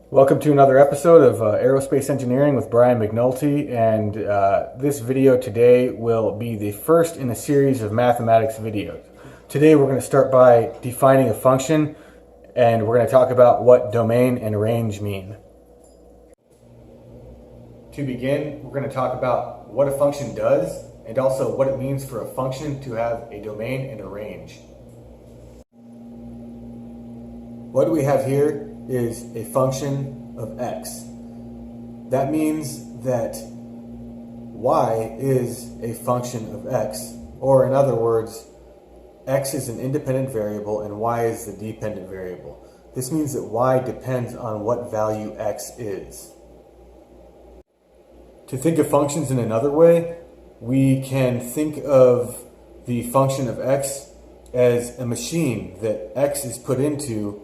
Welcome to another episode of Aerospace Engineering with Brian McNulty, and this video today will be the first in a series of mathematics videos. Today we're going to start by defining a function, and we're going to talk about what domain and range mean. To begin, we're going to talk about what a function does and also what it means for a function to have a domain and a range. What do we have here is a function of x. That means that y is a function of x, or in other words, x is an independent variable and y is the dependent variable. This means that y depends on what value x is. To think of functions in another way, we can think of the function of x as a machine that x is put into,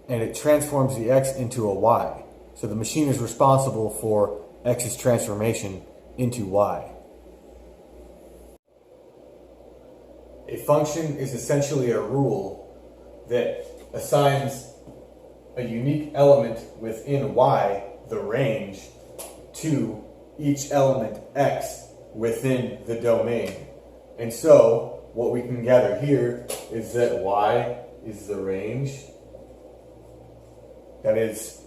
and it transforms the x into a y. So the machine is responsible for x's transformation into y. A function is essentially a rule that assigns a unique element within y, the range, to each element x within the domain. And so what we can gather here is that y is the range. That is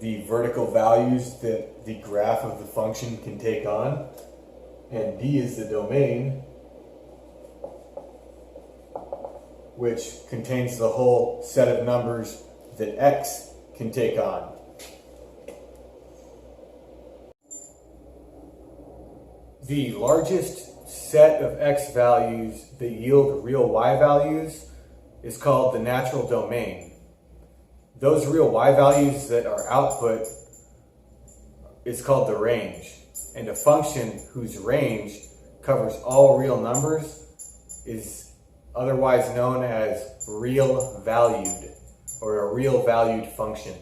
the vertical values that the graph of the function can take on. And D is the domain, which contains the whole set of numbers that x can take on. The largest set of x values that yield real y values is called the natural domain. Those real y values that are output is called the range. And a function whose range covers all real numbers is otherwise known as real valued, or a real valued function.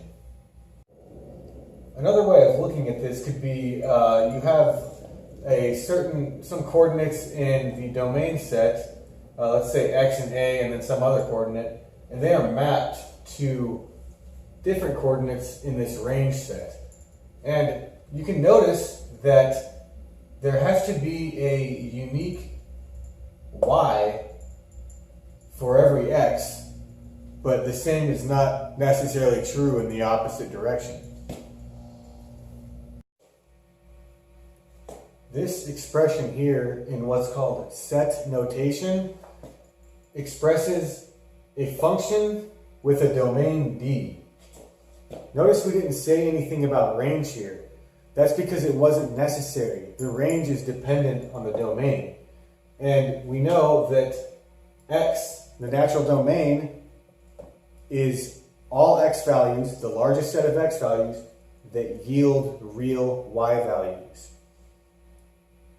Another way of looking at this could be you have some coordinates in the domain set, let's say x and a and then some other coordinate, and they are mapped to different coordinates in this range set. And you can notice that there has to be a unique y for every x, but the same is not necessarily true in the opposite direction. This expression here in what's called set notation expresses a function with a domain D. Notice we didn't say anything about range here. That's because it wasn't necessary. The range is dependent on the domain. And we know that x, the natural domain, is all x values, the largest set of x values, that yield real y values.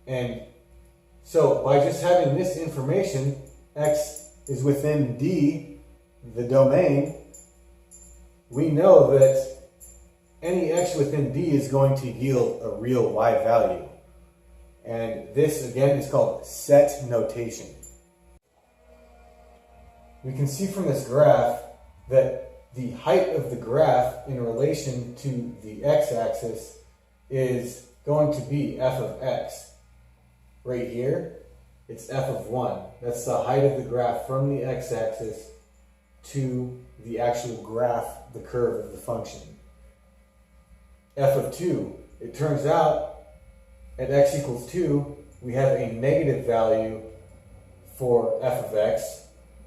And so by just having this information, x is within D, the domain, we know that any x within D is going to yield a real y value. And this, again, is called set notation. We can see from this graph that the height of the graph in relation to the x-axis is going to be f of x. Right here, it's f of 1. That's the height of the graph from the x-axis to the actual graph, the curve of the function. F of 2, it turns out at x equals 2, we have a negative value for f of x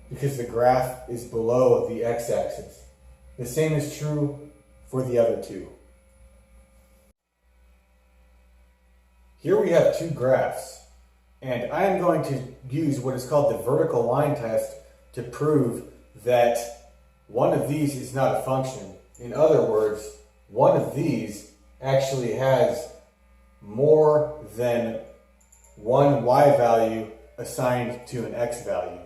because the graph is below the x-axis. The same is true for the other two. Here we have two graphs, and I am going to use what is called the vertical line test to prove that one of these is not a function. In other words, one of these actually has more than one y value assigned to an x value.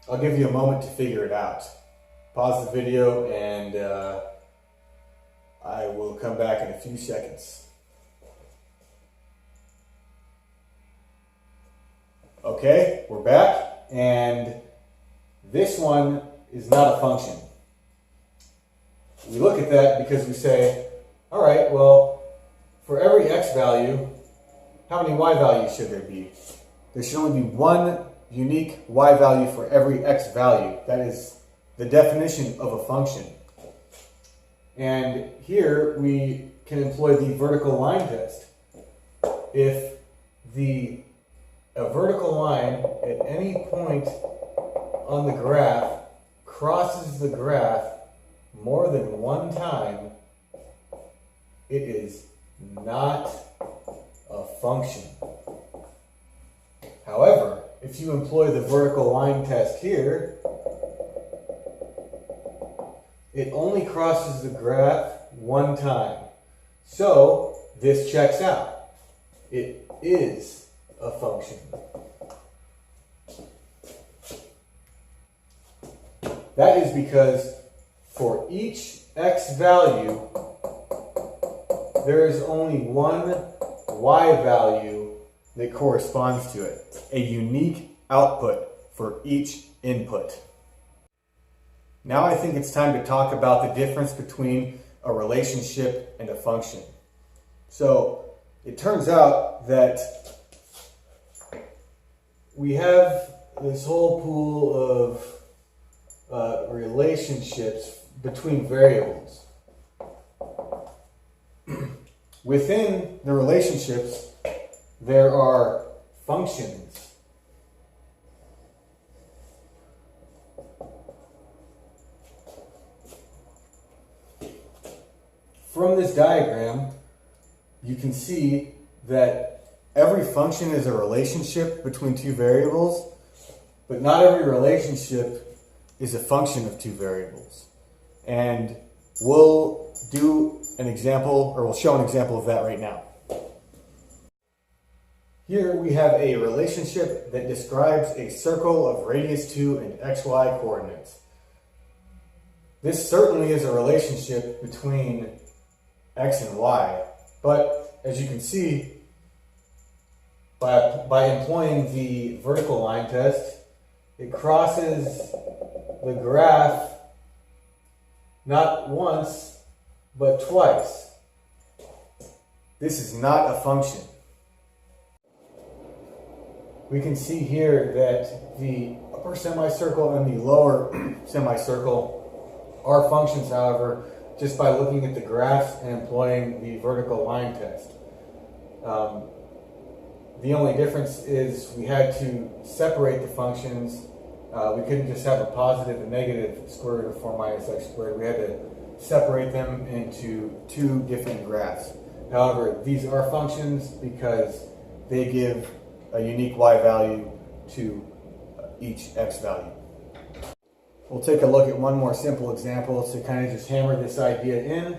I'll give you a moment to figure it out. Pause the video and I will come back in a few seconds. Okay, we're back, and this one is not a function. we look at that because we say, all right, well, for every x value, how many y values should there be? There should only be one unique y value for every x value. That is the definition of a function. And here we can employ the vertical line test. If a vertical line at any point on the graph crosses the graph more than one time, it is not a function. However, if you employ the vertical line test here, it only crosses the graph one time. So this checks out. It is a function. That is because for each x value, there is only one y value that corresponds to it, a unique output for each input. Now I think it's time to talk about the difference between a relationship and a function. So it turns out that we have this whole pool of relationships between variables. Within the relationships, there are functions. From this diagram, you can see that every function is a relationship between two variables, but not every relationship is a function of two variables. And we'll do an example, or we'll show an example of that right now. Here we have a relationship that describes a circle of radius 2 and xy coordinates. This certainly is a relationship between x and y, but as you can see, by employing the vertical line test, it crosses the graph not once, but twice. This is not a function. We can see here that the upper semicircle and the lower semicircle are functions, however, just by looking at the graphs and employing the vertical line test. The only difference is we had to separate the functions. We couldn't just have a positive and negative square root of 4 minus x squared. We had to separate them into two different graphs. However, these are functions because they give a unique y value to each x value. We'll take a look at one more simple example to kind of just hammer this idea in.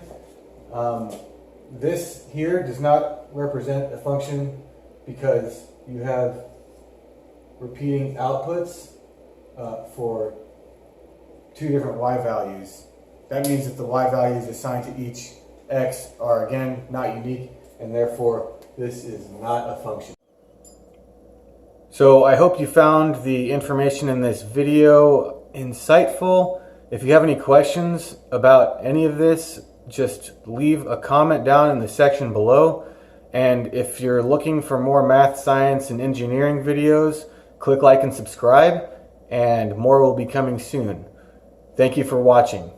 This here does not represent a function because you have repeating outputs for two different y values. That means that the y values assigned to each x are again not unique, and therefore this is not a function. So I hope you found the information in this video insightful. If you have any questions about any of this, just leave a comment down in the section below. And if you're looking for more math, science, and engineering videos, click like and subscribe, and more will be coming soon. Thank you for watching.